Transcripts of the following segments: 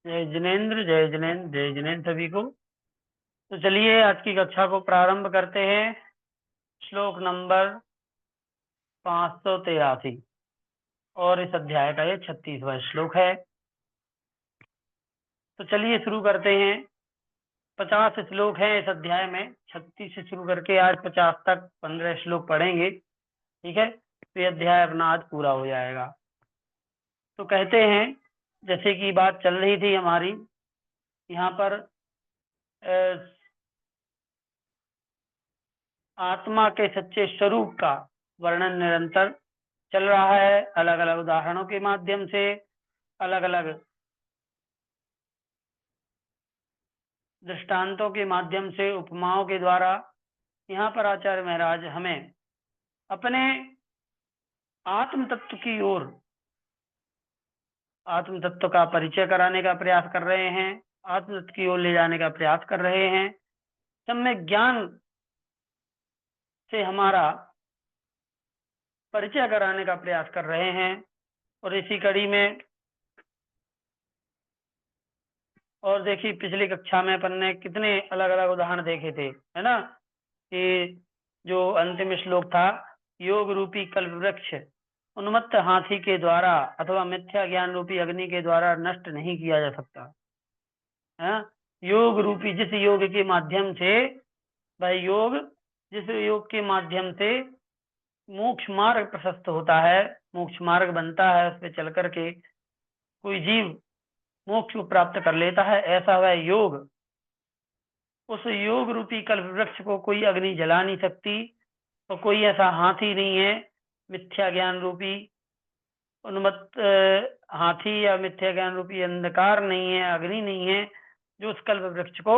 जय जिनेन्द्र, जय जिनेन्द्र, जय जिनेन्द्र सभी को। तो चलिए आज की कक्षा को प्रारंभ करते हैं। श्लोक नंबर 583 और इस अध्याय का ये 36वां श्लोक है। तो चलिए शुरू करते हैं। 50 श्लोक हैं इस अध्याय में। 36 से शुरू करके आज 50 तक 15 श्लोक पढ़ेंगे। ठीक है, तो ये अध्याय अपना आज पूरा हो जाएगा। तो कहते हैं, जैसे कि बात चल रही थी हमारी यहाँ पर, आत्मा के सच्चे स्वरूप का वर्णन निरंतर चल रहा है, अलग अलग उदाहरणों के माध्यम से, अलग अलग दृष्टांतों के माध्यम से, उपमाओं के द्वारा। यहाँ पर आचार्य महाराज हमें अपने आत्म तत्व की ओर, आत्म तत्व का परिचय कराने का प्रयास कर रहे हैं, आत्म तत्व की ओर ले जाने का प्रयास कर रहे हैं। सम्यक ज्ञान से हमारा परिचय कराने का प्रयास कर रहे हैं। और इसी कड़ी में, और देखिए पिछली कक्षा में अपन ने कितने अलग अलग उदाहरण देखे थे, है ना, कि जो अंतिम श्लोक था, योग रूपी कल्प वृक्ष उन्मत्त हाथी के द्वारा अथवा मिथ्या ज्ञान रूपी अग्नि के द्वारा नष्ट नहीं किया जा सकता है। योग रूपी, जिस योग के माध्यम से, भाई योग, जिस योग के माध्यम से मोक्ष मार्ग प्रशस्त होता है, मोक्ष मार्ग बनता है, उस पर चल करके कोई जीव मोक्ष को प्राप्त कर लेता है, ऐसा वह योग। उस योग रूपी कल्प वृक्ष को कोई अग्नि जला नहीं सकती, और कोई ऐसा हाथी नहीं है, मिथ्या ज्ञान रूपी उन्मत्त हाथी या मिथ्या ज्ञान रूपी अंधकार नहीं है, अग्नि नहीं है, जो उस कल्प वृक्ष को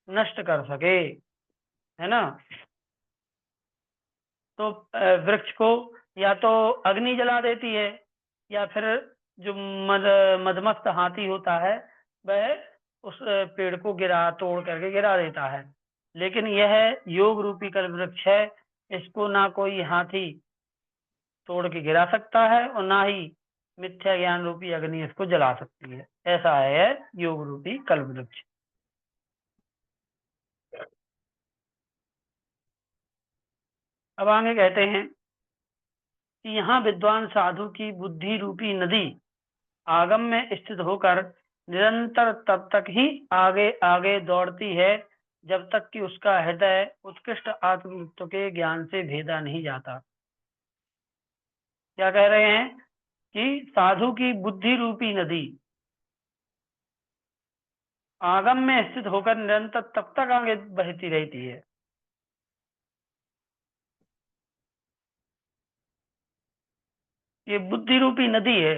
नष्ट कर सके, है ना। तो वृक्ष को या तो अग्नि जला देती है, या फिर जो मदमस्त हाथी होता है वह उस पेड़ को तोड़ करके गिरा देता है। लेकिन यह योग रूपी कल्प वृक्ष है, इसको ना कोई हाथी तोड़ के गिरा सकता है, और ना ही मिथ्या ज्ञान रूपी अग्नि इसको जला सकती है। ऐसा है योग रूपी कल्प वृक्ष। अब आगे कहते हैं कि यहाँ विद्वान साधु की बुद्धि रूपी नदी आगम में स्थित होकर निरंतर तब तक ही आगे आगे दौड़ती है जब तक कि उसका हृदय उत्कृष्ट आत्मतत्व के ज्ञान से भेदा नहीं जाता। क्या कह रहे हैं कि साधु की बुद्धि रूपी नदी आगम में स्थित होकर निरंतर तब तक आगे बहती रहती है। ये बुद्धि रूपी नदी है,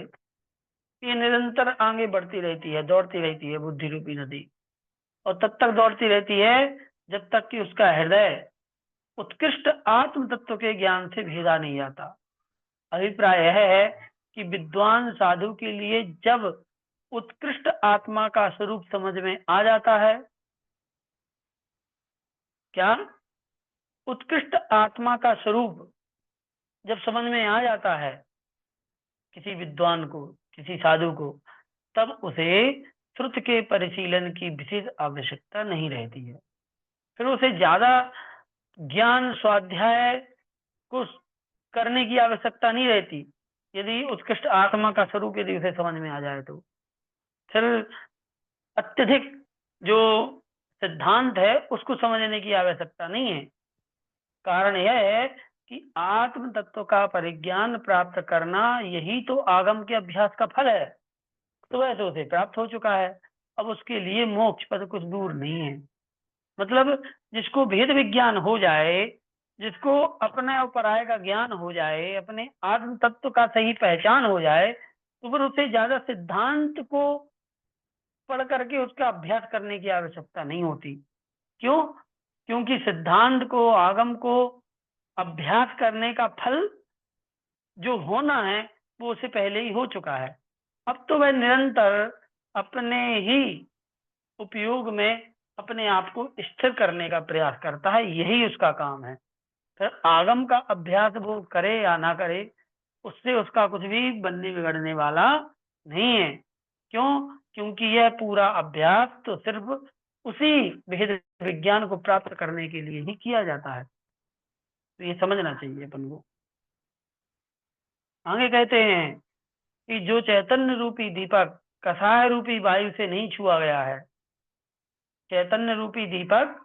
ये निरंतर आगे बढ़ती रहती है, दौड़ती रहती है बुद्धि रूपी नदी, और तब तक दौड़ती रहती है जब तक कि उसका हृदय उत्कृष्ट आत्म तत्व के ज्ञान से भेदा नहीं जाता। अभिप्राय यह है कि विद्वान साधु के लिए जब उत्कृष्ट आत्मा का स्वरूप समझ में आ जाता है, क्या उत्कृष्ट आत्मा का स्वरूप जब समझ में आ जाता है किसी विद्वान को, किसी साधु को, तब उसे श्रुत के परिशीलन की विशेष आवश्यकता नहीं रहती है। फिर उसे ज्यादा ज्ञान स्वाध्याय को करने की आवश्यकता नहीं रहती। यदि उत्कृष्ट आत्मा का स्वरूप यदि उसे समझ में आ जाए तो फिर अत्यधिक जो सिद्धांत है उसको समझने की आवश्यकता नहीं है। कारण यह है कि आत्म तत्व का परिज्ञान प्राप्त करना यही तो आगम के अभ्यास का फल है। तो वह तो उसे प्राप्त हो चुका है, अब उसके लिए मोक्ष पद कुछ दूर नहीं है। मतलब जिसको भेद विज्ञान हो जाए, जिसको अपने ऊपर का ज्ञान हो जाए, अपने आत्म तत्व का सही पहचान हो जाए, तो फिर उसे ज्यादा सिद्धांत को पढ़ करके उसका अभ्यास करने की आवश्यकता नहीं होती। क्यों? क्योंकि सिद्धांत को, आगम को अभ्यास करने का फल जो होना है वो उसे पहले ही हो चुका है। अब तो वह निरंतर अपने ही उपयोग में अपने आप को स्थिर करने का प्रयास करता है, यही उसका काम है। फिर आगम का अभ्यास वो करे या ना करे, उससे उसका कुछ भी बनने बिगड़ने वाला नहीं है। क्यों? क्योंकि यह पूरा अभ्यास तो सिर्फ उसी भेद विज्ञान को प्राप्त करने के लिए ही किया जाता है। तो ये समझना चाहिए अपन को। आगे कहते हैं कि जो चैतन्य रूपी दीपक कसाय रूपी वायु से नहीं छुआ गया है, चैतन्य रूपी दीपक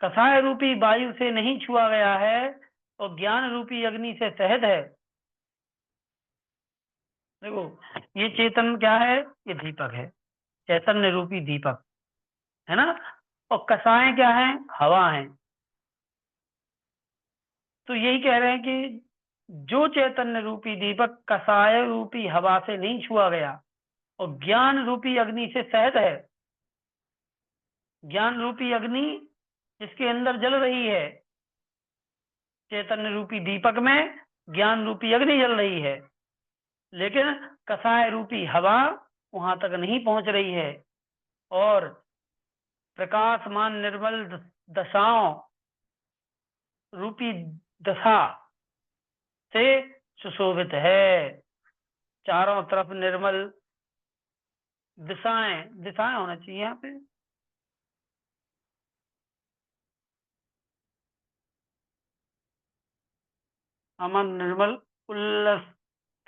कसाय रूपी वायु से नहीं छुआ गया है और ज्ञान रूपी अग्नि से सहज है। देखो, ये चेतन क्या है? ये दीपक है, चैतन्य रूपी दीपक है ना। और कसाएं क्या है? हवा है। तो यही कह रहे हैं कि जो चैतन्य रूपी दीपक कसाय रूपी हवा से नहीं छुआ गया और ज्ञान रूपी अग्नि से सहज है। ज्ञान रूपी अग्नि जिसके अंदर जल रही है, चैतन्य रूपी दीपक में ज्ञान रूपी अग्नि जल रही है, लेकिन कसाय रूपी हवा वहां तक नहीं पहुंच रही है और प्रकाशमान निर्मल दशाओं रूपी दशा से सुशोभित है। चारों तरफ निर्मल दिशाएं, दिशाएं होना चाहिए यहाँ पे, अमन निर्मल उल्लस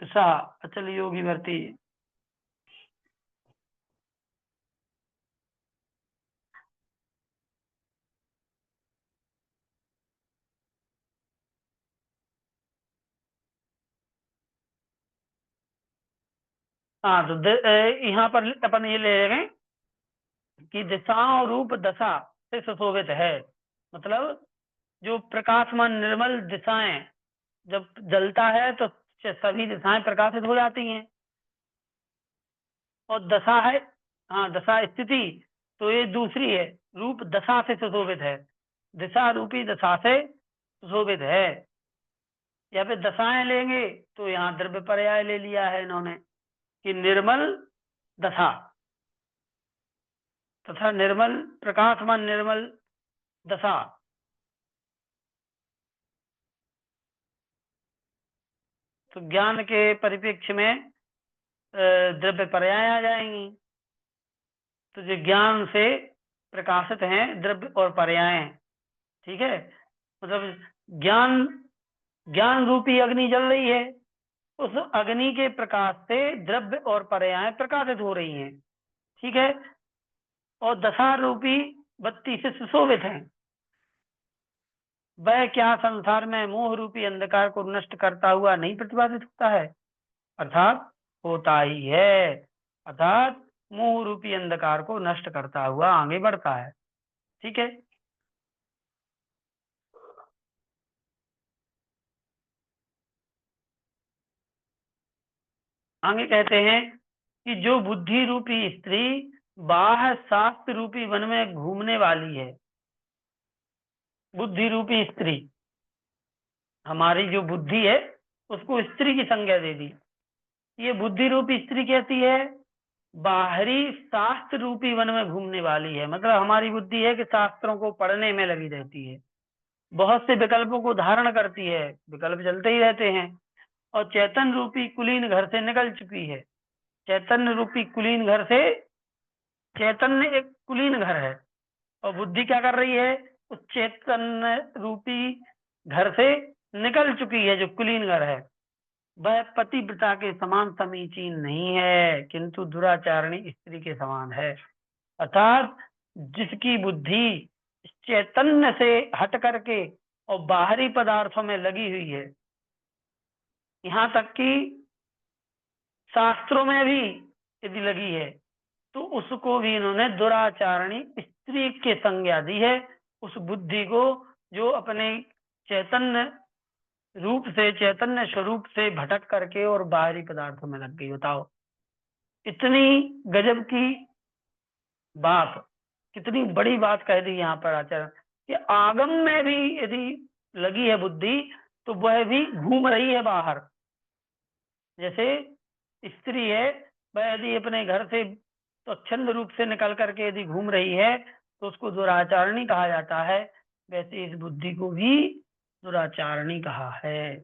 दिशा अचल योगी वर्ती। हाँ, तो यहाँ पर अपन ये ले लेंगे कि दिशाओं रूप दशा से सुशोभित है। मतलब जो प्रकाशमान निर्मल दिशाएं जब जलता है तो सभी दिशाएं प्रकाशित हो जाती हैं। और दशा है, हाँ दशा स्थिति, तो ये दूसरी है, रूप दशा से सुशोभित है, दिशा रूपी दशा से सुशोभित है। या फिर दशाएं लेंगे तो यहाँ द्रव्य पर्याय ले लिया है इन्होंने कि निर्मल दशा तथा निर्मल प्रकाशमान निर्मल दशा। तो ज्ञान के परिप्रेक्ष्य में द्रव्य पर्याय आ जाएंगी। तो जो ज्ञान से प्रकाशित हैं द्रव्य और पर्याय, ठीक है। मतलब ज्ञान ज्ञान रूपी अग्नि जल रही है, उस अग्नि के प्रकाश से द्रव्य और पर्याय प्रकाशित हो रही हैं, ठीक है। और दशा रूपी बत्ती से सुशोभित हैं। वह क्या संसार में मोह रूपी अंधकार को नष्ट करता हुआ नहीं प्रतिभासित होता है? अर्थात होता ही है, अर्थात मोह रूपी अंधकार को नष्ट करता हुआ आगे बढ़ता है, ठीक है। आगे कहते हैं कि जो बुद्धि रूपी स्त्री बाह्य शास्त्र रूपी वन में घूमने वाली है। बुद्धि रूपी स्त्री, हमारी जो बुद्धि है उसको स्त्री की संज्ञा दे दी। ये बुद्धि रूपी स्त्री कैसी है? बाहरी शास्त्र रूपी वन में घूमने वाली है। मतलब हमारी बुद्धि है कि शास्त्रों को पढ़ने में लगी रहती है, बहुत से विकल्पों को धारण करती है, विकल्प चलते ही रहते हैं। और चैतन्य रूपी कुलीन घर से निकल चुकी है। चैतन्य रूपी कुलीन घर से, चैतन्य एक कुलीन घर है और बुद्धि क्या कर रही है? उस चैतन्य रूपी घर से निकल चुकी है। जो कुलीन घर है वह पतिव्रता के समान समीचीन नहीं है, किंतु दुराचारणी स्त्री के समान है। अर्थात जिसकी बुद्धि चैतन्य से हट करके और बाहरी पदार्थों में लगी हुई है, यहाँ तक कि शास्त्रों में भी यदि लगी है, तो उसको भी इन्होंने दुराचारणी स्त्री के संज्ञा दी है। उस बुद्धि को जो अपने चैतन्य रूप से, चैतन्य स्वरूप से भटक करके और बाहरी पदार्थों में लग गई। बताओ, इतनी गजब की बात, कितनी बड़ी बात कह दी यहाँ पर आचार्य कि आगम में भी यदि लगी है बुद्धि तो वह भी घूम रही है बाहर। जैसे स्त्री है, वह यदि अपने घर से स्वच्छंद रूप से निकल करके यदि घूम रही है तो उसको दुराचारणी कहा जाता है। वैसे इस बुद्धि को भी दुराचारणी कहा है।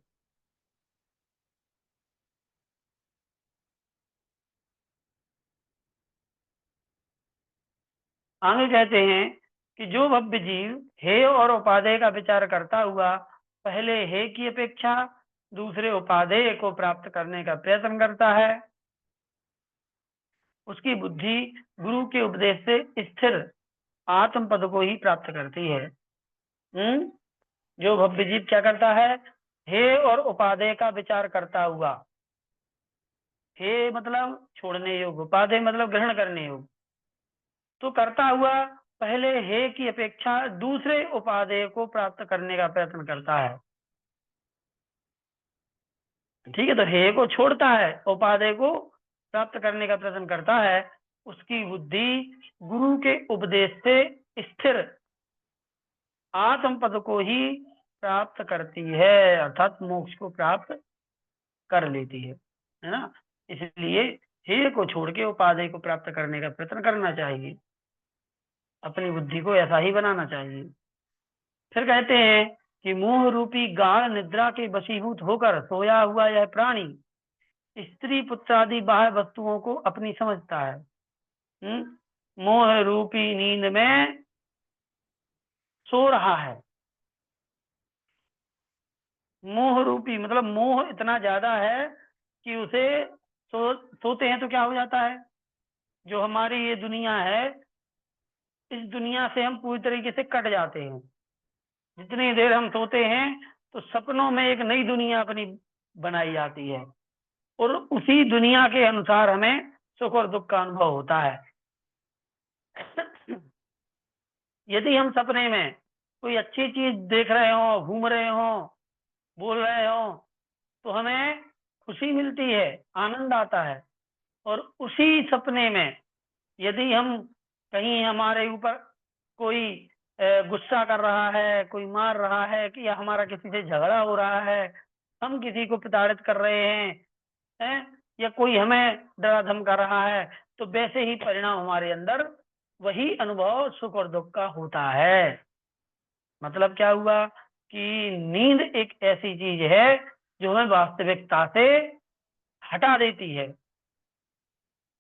आगे कहते हैं कि जो भव्य जीव हे और उपादेय का विचार करता हुआ पहले हे की अपेक्षा दूसरे उपादेय को प्राप्त करने का प्रयत्न करता है, उसकी बुद्धि गुरु के उपदेश से स्थिर आत्म पद को ही प्राप्त करती है। जो भव्य जीव क्या करता है? हे और उपादेय का विचार करता हुआ, हे मतलब छोड़ने योग्य, उपादेय मतलब ग्रहण करने योग्य, तो करता हुआ पहले हे की अपेक्षा दूसरे उपादेय को प्राप्त करने का प्रयत्न करता है। ठीक है, तो हे को छोड़ता है, उपादेय को प्राप्त करने का प्रयत्न करता है, उसकी बुद्धि गुरु के उपदेश से स्थिर आत्म पद को ही प्राप्त करती है, अर्थात मोक्ष को प्राप्त कर लेती है ना। इसलिए हे को छोड़ के उपादेय को प्राप्त करने का प्रयत्न करना चाहिए, अपनी बुद्धि को ऐसा ही बनाना चाहिए। फिर कहते हैं कि मोह रूपी गाढ़ निद्रा के वशीभूत होकर सोया हुआ यह प्राणी स्त्री पुत्र आदि बाह्य वस्तुओं को अपनी समझता है। मोह रूपी नींद में सो रहा है। मोह रूपी मतलब मोह इतना ज्यादा है कि उसे सोते हैं तो क्या हो जाता है, जो हमारी ये दुनिया है, इस दुनिया से हम पूरी तरीके से कट जाते हैं। जितनी देर हम सोते हैं तो सपनों में एक नई दुनिया अपनी बनाई जाती है और उसी दुनिया के अनुसार हमें सुख और दुख का अनुभव होता है। यदि हम सपने में कोई अच्छी चीज देख रहे हो, घूम रहे हो, बोल रहे हो, तो हमें खुशी मिलती है, आनंद आता है। और उसी सपने में यदि हम कहीं हमारे ऊपर कोई गुस्सा कर रहा है, कोई मार रहा है, कि या हमारा किसी से झगड़ा हो रहा है, हम किसी को प्रताड़ित कर रहे हैं, या कोई हमें डरा धमका रहा है, तो वैसे ही परिणाम हमारे अंदर वही अनुभव सुख और दुख का होता है। मतलब क्या हुआ कि नींद एक ऐसी चीज है जो हमें वास्तविकता से हटा देती है,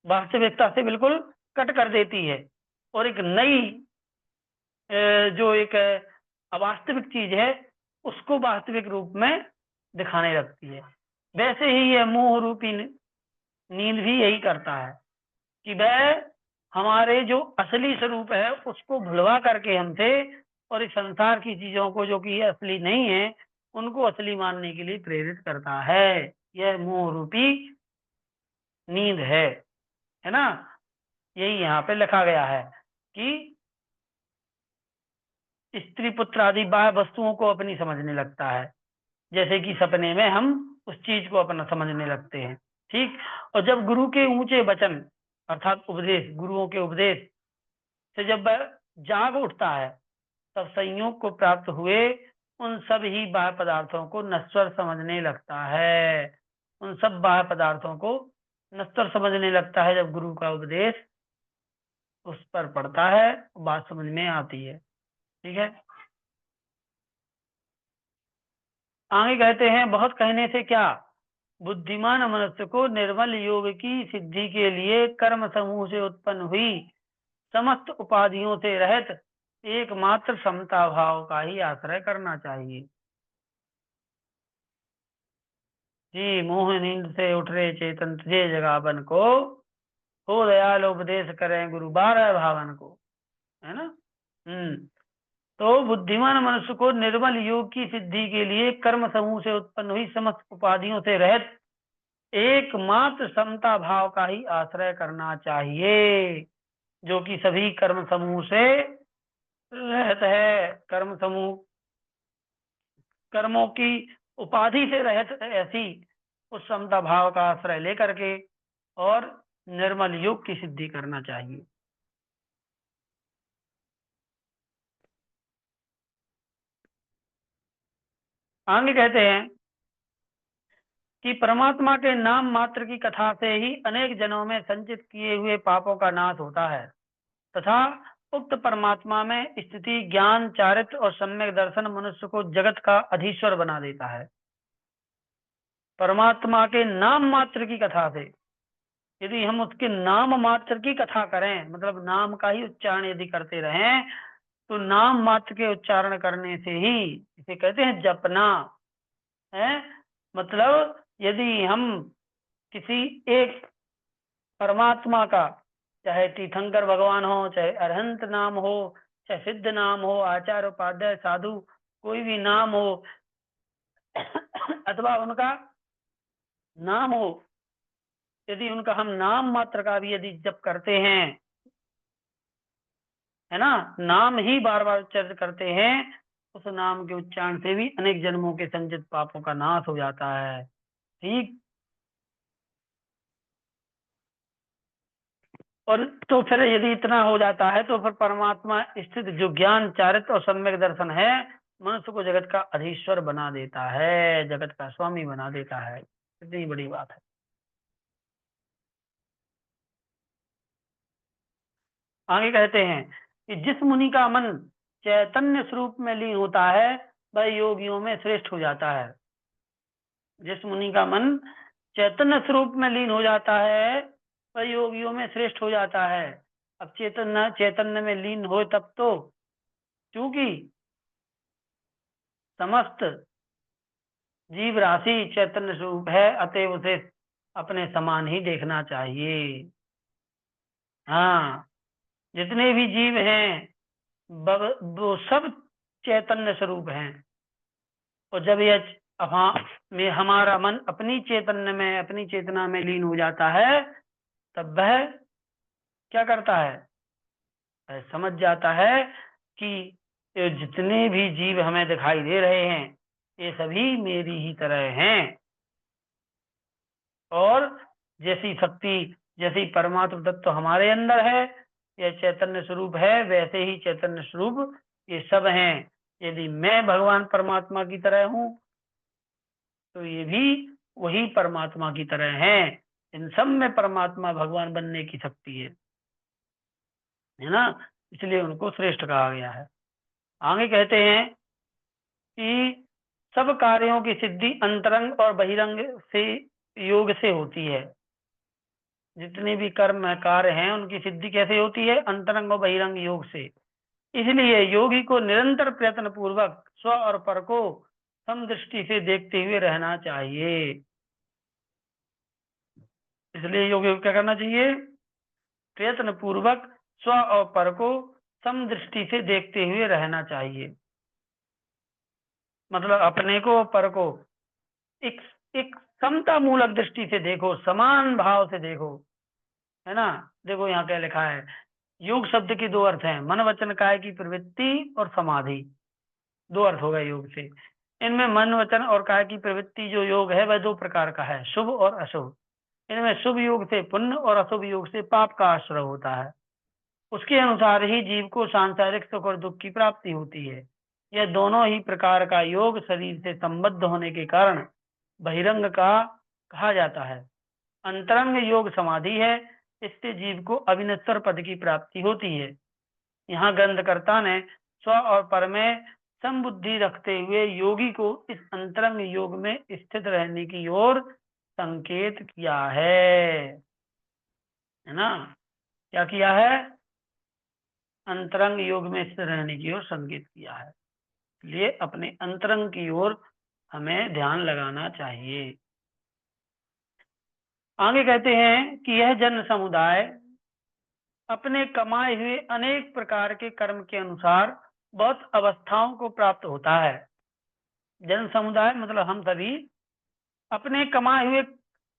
वास्तविकता से बिल्कुल कट कर देती है और एक नई जो एक अवास्तविक चीज है उसको वास्तविक रूप में दिखाने लगती है। वैसे ही यह मोह रूपी नींद भी यही करता है कि वह हमारे जो असली स्वरूप है उसको भुलवा करके हमसे और इस संसार की चीजों को जो कि असली नहीं है उनको असली मानने के लिए प्रेरित करता है। यह मोह रूपी नींद है ना। यही यहाँ पे लिखा गया है कि स्त्री पुत्र आदि बाह्य वस्तुओं को अपनी समझने लगता है, जैसे कि सपने में हम उस चीज को अपना समझने लगते हैं। ठीक, और जब गुरु के ऊंचे वचन अर्थात उपदेश, गुरुओं के उपदेश से जब वह जाग उठता है तब संयोग को प्राप्त हुए उन सब ही बाह्य पदार्थों को नश्वर समझने लगता है। उन सब बाह्य पदार्थों को नश्वर समझने लगता है जब गुरु का उपदेश उस पर पड़ता है, बात समझ में आती है। ठीक है, आगे कहते हैं बहुत कहने से क्या, बुद्धिमान मनुष्य को निर्मल योग की सिद्धि के लिए कर्म समूह से उत्पन्न हुई समस्त उपाधियों से रहित एकमात्र समता भाव का ही आश्रय करना चाहिए। जी, मोह नींद से उठ रहे चेतन तुझे जगावन को, हो दयाल उपदेश करें गुरु बारह भावन को, है ना। तो बुद्धिमान मनुष्य को निर्मल योग की सिद्धि के लिए कर्म समूह से उत्पन्न हुई समस्त उपाधियों से रहित एकमात्र समता भाव का ही आश्रय करना चाहिए, जो कि सभी कर्म समूह से रहित है। कर्म समूह कर्मों की उपाधि से रहित ऐसी उस समता भाव का आश्रय लेकर के और निर्मल योग की सिद्धि करना चाहिए। आगे कहते हैं कि परमात्मा के नाम मात्र की कथा से ही अनेक जन्मों में संचित किए हुए पापों का नाश होता है तथा उक्त परमात्मा में स्थिति ज्ञान चारित्र और सम्यक दर्शन मनुष्य को जगत का अधीश्वर बना देता है। परमात्मा के नाम मात्र की कथा से यदि हम उसके नाम मात्र की कथा करें, मतलब नाम का ही उच्चारण यदि करते रहें, तो नाम मात्र के उच्चारण करने से ही इसे कहते हैं जपना है। मतलब यदि हम किसी एक परमात्मा का, चाहे तीर्थंकर भगवान हो, चाहे अरहंत नाम हो, चाहे सिद्ध नाम हो, आचार्य उपाध्याय साधु कोई भी नाम हो अथवा उनका नाम हो, यदि उनका हम नाम मात्र का भी यदि जप करते हैं, है ना, नाम ही बार बार उच्चारित करते हैं, उस नाम के उच्चारण से भी अनेक जन्मों के संचित पापों का नाश हो जाता है। ठीक। और तो फिर यदि इतना हो जाता है तो फिर परमात्मा स्थित जो ज्ञान चारित्र और सम्यक दर्शन है, मनुष्य को जगत का अधीश्वर बना देता है, जगत का स्वामी बना देता है। इतनी बड़ी बात है। आगे कहते हैं कि जिस मुनि का मन चैतन्य स्वरूप में लीन होता है वह योगियों में श्रेष्ठ हो जाता है। जिस मुनि का मन चैतन्य स्वरूप में लीन हो जाता है वह योगियों में श्रेष्ठ हो जाता है। अब चैतन्य चैतन्य में लीन हो तब तो, क्योंकि समस्त जीव राशि चैतन्य स्वरूप है, अतएव उसे अपने समान ही देखना चाहिए। हाँ, जितने भी जीव हैं वो सब चैतन्य स्वरूप हैं। और जब यह में हमारा मन अपनी चैतन्य में, अपनी चेतना में लीन हो जाता है, तब वह क्या करता है, वह समझ जाता है कि ये जितने भी जीव हमें दिखाई दे रहे हैं ये सभी मेरी ही तरह हैं। और जैसी शक्ति, जैसी परमात्मा तत्व हमारे अंदर है, यह चैतन्य स्वरूप है, वैसे ही चैतन्य स्वरूप ये सब हैं। यदि मैं भगवान परमात्मा की तरह हूँ तो ये भी वही परमात्मा की तरह हैं। इन सब में परमात्मा भगवान बनने की शक्ति है ना, इसलिए उनको श्रेष्ठ कहा गया है। आगे कहते हैं कि सब कार्यों की सिद्धि अंतरंग और बहिरंग से योग से होती है। जितने भी कर्म कार्य हैं उनकी सिद्धि कैसे होती है, अंतरंग और बहिरंग योग से। इसलिए योगी को निरंतर प्रयत्न पूर्वक स्व और पर को समदृष्टि से देखते हुए रहना चाहिए। इसलिए योगी को क्या करना चाहिए, प्रयत्न पूर्वक स्व और पर को समदृष्टि से देखते हुए रहना चाहिए। मतलब अपने को और पर को एक एक समता मूलक दृष्टि से देखो, समान भाव से देखो, है ना। देखो यहाँ क्या लिखा है, योग शब्द के दो अर्थ हैं, मन वचन काय की प्रवृत्ति और समाधि। दो अर्थ हो गए योग से। इनमें मन वचन और काय की प्रवृत्ति जो योग है वह दो प्रकार का है, शुभ और अशुभ। इनमें शुभ योग से पुण्य और अशुभ योग से पाप का आश्रय होता है। उसके अनुसार ही जीव को सांसारिक सुख और दुख की प्राप्ति होती है। यह दोनों ही प्रकार का योग शरीर से संबद्ध होने के कारण बहिरंग का कहा जाता है। अंतरंग योग समाधि है, इससे जीव को अविनश्वर पद की प्राप्ति होती है। यहाँ ग्रंथकर्ता ने स्व और पर में समबुद्धि रखते हुए योगी को इस अंतरंग योग में स्थित रहने की ओर संकेत किया है ना। क्या किया है, अंतरंग योग में स्थित रहने की ओर संकेत किया है। इसलिए अपने अंतरंग की ओर हमें ध्यान लगाना चाहिए। आगे कहते हैं कि यह जन समुदाय अपने कमाए हुए अनेक प्रकार के कर्म के अनुसार बहुत अवस्थाओं को प्राप्त होता है। जन समुदाय मतलब हम सभी अपने कमाए हुए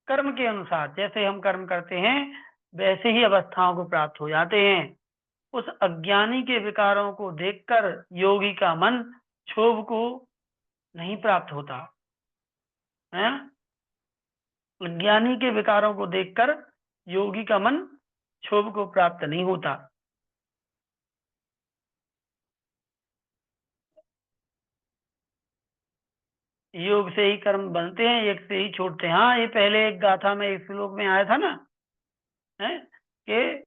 कर्म के अनुसार, जैसे हम कर्म करते हैं वैसे ही अवस्थाओं को प्राप्त हो जाते हैं। उस अज्ञानी के विकारों को देखकर योगी का मन क्षोभ को नहीं प्राप्त होता है। अज्ञानी के विकारों को देखकर योगी का मन क्षोभ को प्राप्त नहीं होता। योग से ही कर्म बनते हैं, एक से ही छोड़ते हैं। हाँ, ये पहले एक गाथा में, एक श्लोक में आया था ना, है कि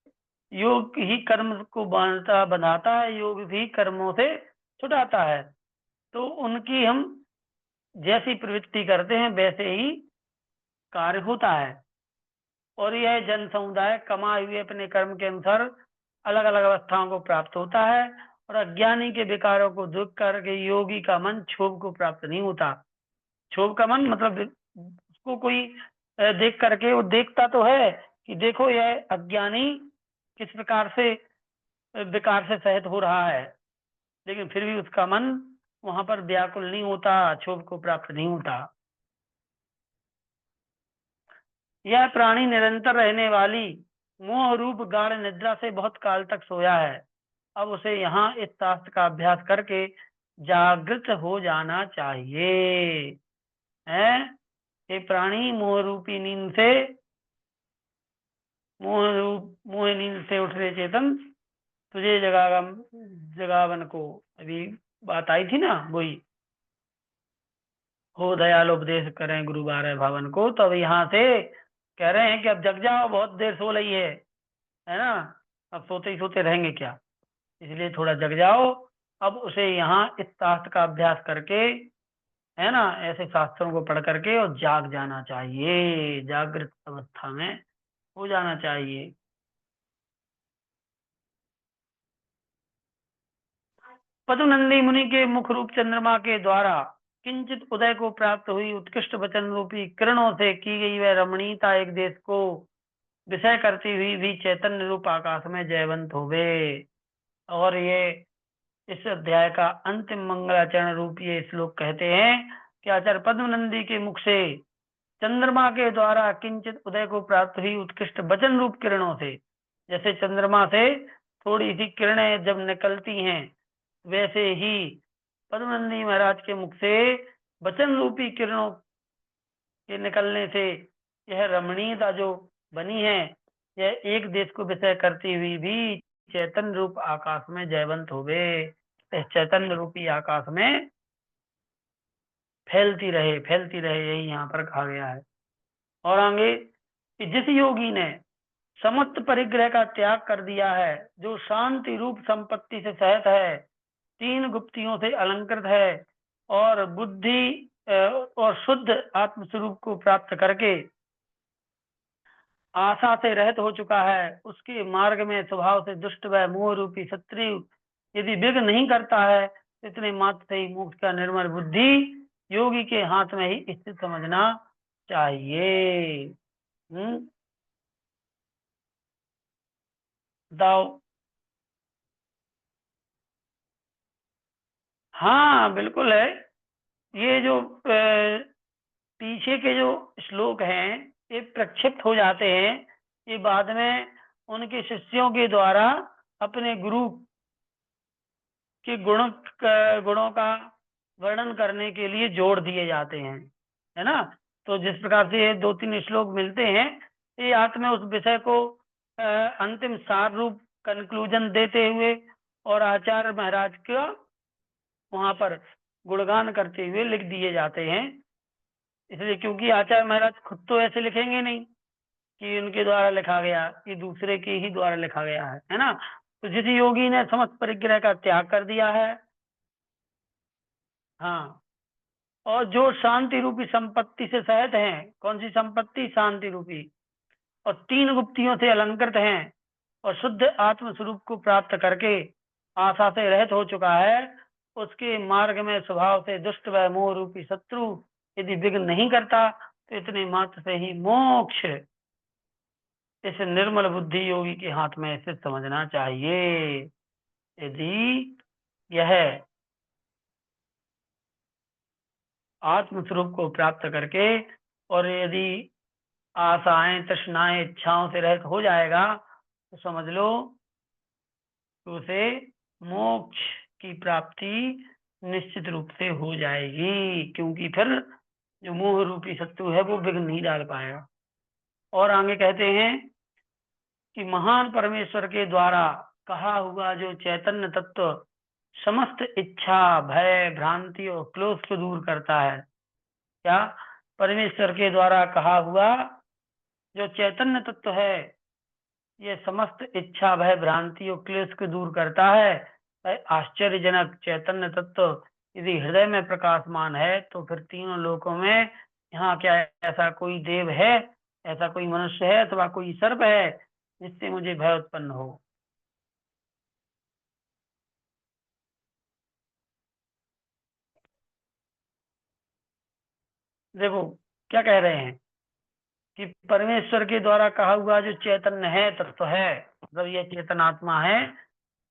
योग ही कर्म को बांधता बनाता है, योग भी कर्मों से छुटाता है। तो उनकी हम जैसी प्रवृत्ति करते हैं वैसे ही कार्य होता है। और यह जन समुदाय कमाए हुए अपने कर्म के अनुसार अलग अलग अवस्थाओं को प्राप्त होता है, और अज्ञानी के विकारों को दूर करके योगी का मन क्षोभ को प्राप्त नहीं होता। क्षोभ का मन मतलब उसको कोई देख करके वो देखता तो है कि देखो यह अज्ञानी किस प्रकार से विकार से सहित हो रहा है, लेकिन फिर भी उसका मन वहां पर व्याकुल नहीं होता, क्षोभ को प्राप्त नहीं होता। यह प्राणी निरंतर रहने वाली मोह रूप गाढ़ निद्रा से बहुत काल तक सोया है। अब उसे यहाँ इस शास्त्र का अभ्यास करके जागृत हो जाना चाहिए। है ये प्राणी मोह रूपी नींद से, मोह नींद से उठ रहे चेतन, तुझे जगावन को, अभी बात आई थी ना वही, हो दयाल उपदेश करें गुरु बारह भावन को। तो अब यहाँ से कह रहे हैं कि अब जग जाओ, बहुत देर सो रही है ना, अब सोते ही सोते रहेंगे क्या, इसलिए थोड़ा जग जाओ। अब उसे यहाँ इस शास्त्र का अभ्यास करके, है ना, ऐसे शास्त्रों को पढ़ करके और जाग जाना चाहिए, जागृत अवस्था में हो जाना चाहिए। पदुनंदी मुनि के मुख रूप चंद्रमा के द्वारा किंचित उदय को प्राप्त हुई उत्कृष्ट वचन रूपी किरणों से की गई वह रमणीयता एक देश को विषय करती हुई भी चैतन्य रूप आकाश में जयवंत हो गए। और ये इस अध्याय का अंतिम मंगलाचरण रूप ये श्लोक कहते हैं कि आचार्य पद्मनंदी के मुख से चंद्रमा के द्वारा किंचित उदय को प्राप्त हुई उत्कृष्ट वचन रूप किरणों से, जैसे चंद्रमा से थोड़ी सी किरणें जब निकलती हैं, वैसे ही पद्मनंदी महाराज के मुख से वचन रूपी किरणों के निकलने से यह रमणीयता जो बनी है, यह एक देश को विषय करती हुई भी चैतन्य रूप आकाश में जयवंत हो गए। इस चैतन्य रूपी आकाश में फैलती रहे, यही यहाँ पर कहा गया है। और आगे कि जिस योगी ने समस्त परिग्रह का त्याग कर दिया है, जो शांति रूप संपत्ति से सहित है, तीन गुप्तियों से अलंकृत है, और बुद्धि और शुद्ध आत्मस्वरूप को प्राप्त करके आशा से रहित हो चुका है, उसके मार्ग में स्वभाव से दुष्ट व मोह रूपी शत्रु यदि विघ्न नहीं करता है, इतने मात्र से ही मोक्ष का निर्मल बुद्धि योगी के हाथ में ही स्थित समझना चाहिए। दाओ, हाँ बिल्कुल है। ये जो पीछे के जो श्लोक हैं ये प्रक्षिप्त हो जाते हैं, ये बाद में उनके शिष्यों के द्वारा अपने गुरु के गुणों का वर्णन करने के लिए जोड़ दिए जाते हैं, है ना। तो जिस प्रकार से ये दो तीन श्लोक मिलते हैं, ये आत्मा उस विषय को अंतिम सार रूप कंक्लूजन देते हुए और आचार्य महाराज का वहां पर गुणगान करते हुए लिख दिए जाते हैं। इसलिए क्योंकि आचार्य महाराज खुद तो ऐसे लिखेंगे नहीं कि उनके द्वारा लिखा गया, ये दूसरे के ही द्वारा लिखा गया है ना। तो जिस योगी ने समस्त परिग्रह का त्याग कर दिया है, हाँ, और जो शांति रूपी संपत्ति से सहित हैं, कौन सी संपत्ति, शांति रूपी, और तीन गुप्तियों से अलंकृत हैं, और शुद्ध आत्म स्वरूप को प्राप्त करके आशा से रहित हो चुका है, उसके मार्ग में स्वभाव से दुष्ट व मोह रूपी शत्रु यदि विघ्न नहीं करता, तो इतने मात्र से ही मोक्ष इस निर्मल बुद्धि योगी के हाथ में स्थित समझना चाहिए। यदि यह आत्म स्वरूप को प्राप्त करके और यदि आशाएं तृष्णाएं इच्छाओं से रहित हो जाएगा, तो समझ लो तो उसे मोक्ष की प्राप्ति निश्चित रूप से हो जाएगी, क्योंकि फिर जो मोह रूपी शत्रु है वो विघ्न नहीं डाल पाएगा। और आगे कहते हैं कि महान परमेश्वर के द्वारा कहा हुआ जो चैतन्य तत्व समस्त इच्छा भय भ्रांति और क्रोध को दूर करता है, क्या परमेश्वर के द्वारा कहा हुआ जो चैतन्य तत्व है, ये समस्त इच्छा भय भ्रांति और क्लेश को दूर करता है। आश्चर्यजनक चैतन्य तत्व यदि हृदय में प्रकाशमान है, तो फिर तीनों लोकों में यहाँ क्या ऐसा कोई देव है ऐसा कोई मनुष्य है अथवा कोई सर्प है जिससे मुझे भय उत्पन्न हो। देखो क्या कह रहे हैं कि परमेश्वर के द्वारा कहा हुआ जो चैतन्य है, तत्व है, मतलब ये चेतन आत्मा है,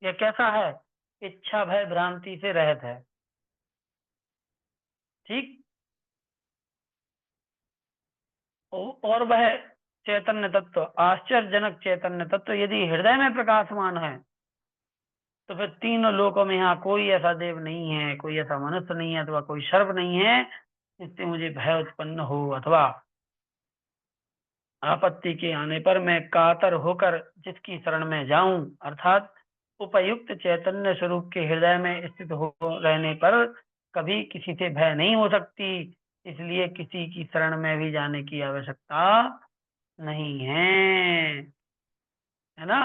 यह कैसा है? इच्छा भय भ्रांति से रहित है। ठीक। और वह चैतन्य तत्व, आश्चर्यजनक चैतन्य तत्व यदि हृदय में प्रकाशमान है तो फिर तीनों लोकों में यहाँ कोई ऐसा देव नहीं है, कोई ऐसा मनुष्य नहीं है, अथवा कोई सर्प नहीं है जिससे मुझे भय उत्पन्न हो, अथवा आपत्ति के आने पर मैं कातर होकर जिसकी शरण में जाऊं, अर्थात उपयुक्त चैतन्य स्वरूप के हृदय में स्थित हो रहने पर कभी किसी से भय नहीं हो सकती, इसलिए किसी की शरण में भी जाने की आवश्यकता नहीं है ना।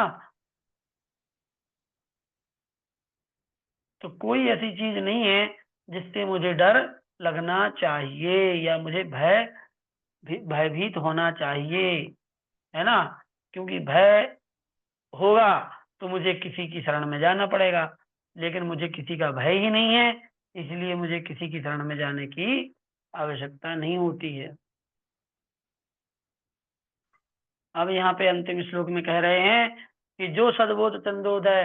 तो कोई ऐसी चीज नहीं है जिससे मुझे डर लगना चाहिए या मुझे भयभीत होना चाहिए, है ना। क्योंकि भय होगा तो मुझे किसी की शरण में जाना पड़ेगा, लेकिन मुझे किसी का भय ही नहीं है, इसलिए मुझे किसी की शरण में जाने की आवश्यकता नहीं होती है। अब यहाँ पे अंतिम श्लोक में कह रहे हैं कि जो सद्बोध चंद्रोदय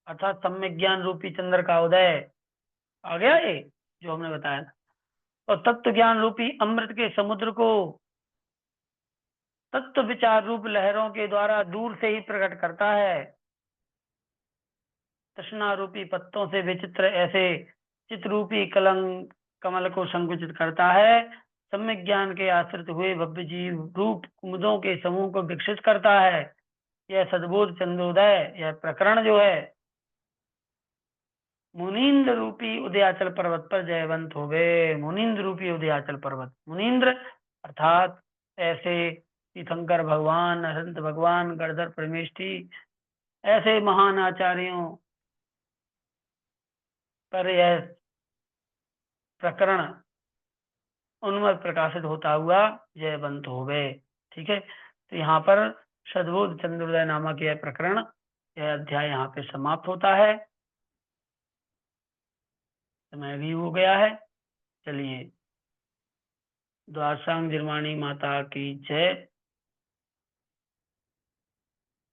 अर्थात सम्यक ज्ञान रूपी चंद्र का उदय आ गया, ये जो हमने बताया था, और तत्व ज्ञान रूपी अमृत के समुद्र को तत्व विचार रूप लहरों के द्वारा दूर से ही प्रकट करता है, तृष्णा रूपी पत्तों से विचित्र ऐसे चित्रूपी कलंक कमल को संकुचित करता है, सम्यक ज्ञान के आश्रित हुए भव्य जीव रूप कुमुदों के समूह को विकसित करता है। यह सद्बोध चंद्रोदय, यह प्रकरण जो है मुनीन्द्र रूपी उदयाचल पर्वत पर जयवंत हो गए। मुनीन्द्र रूपी उदयाचल पर्वत, मुनीन्द्र अर्थात ऐसे तीर्थंकर भगवान, अनंत भगवान, गणधर परमेष्ठी, ऐसे महान आचार्यों पर यह प्रकरण उनमें प्रकाशित होता हुआ जयवंत हो गए। ठीक है, तो यहाँ पर सद्बोध चंद्रोदय नामक यह प्रकरण, यह अध्याय यहाँ पे समाप्त होता है। समय भी हो गया है। चलिए, द्वादशांग निर्माणी माता की जय।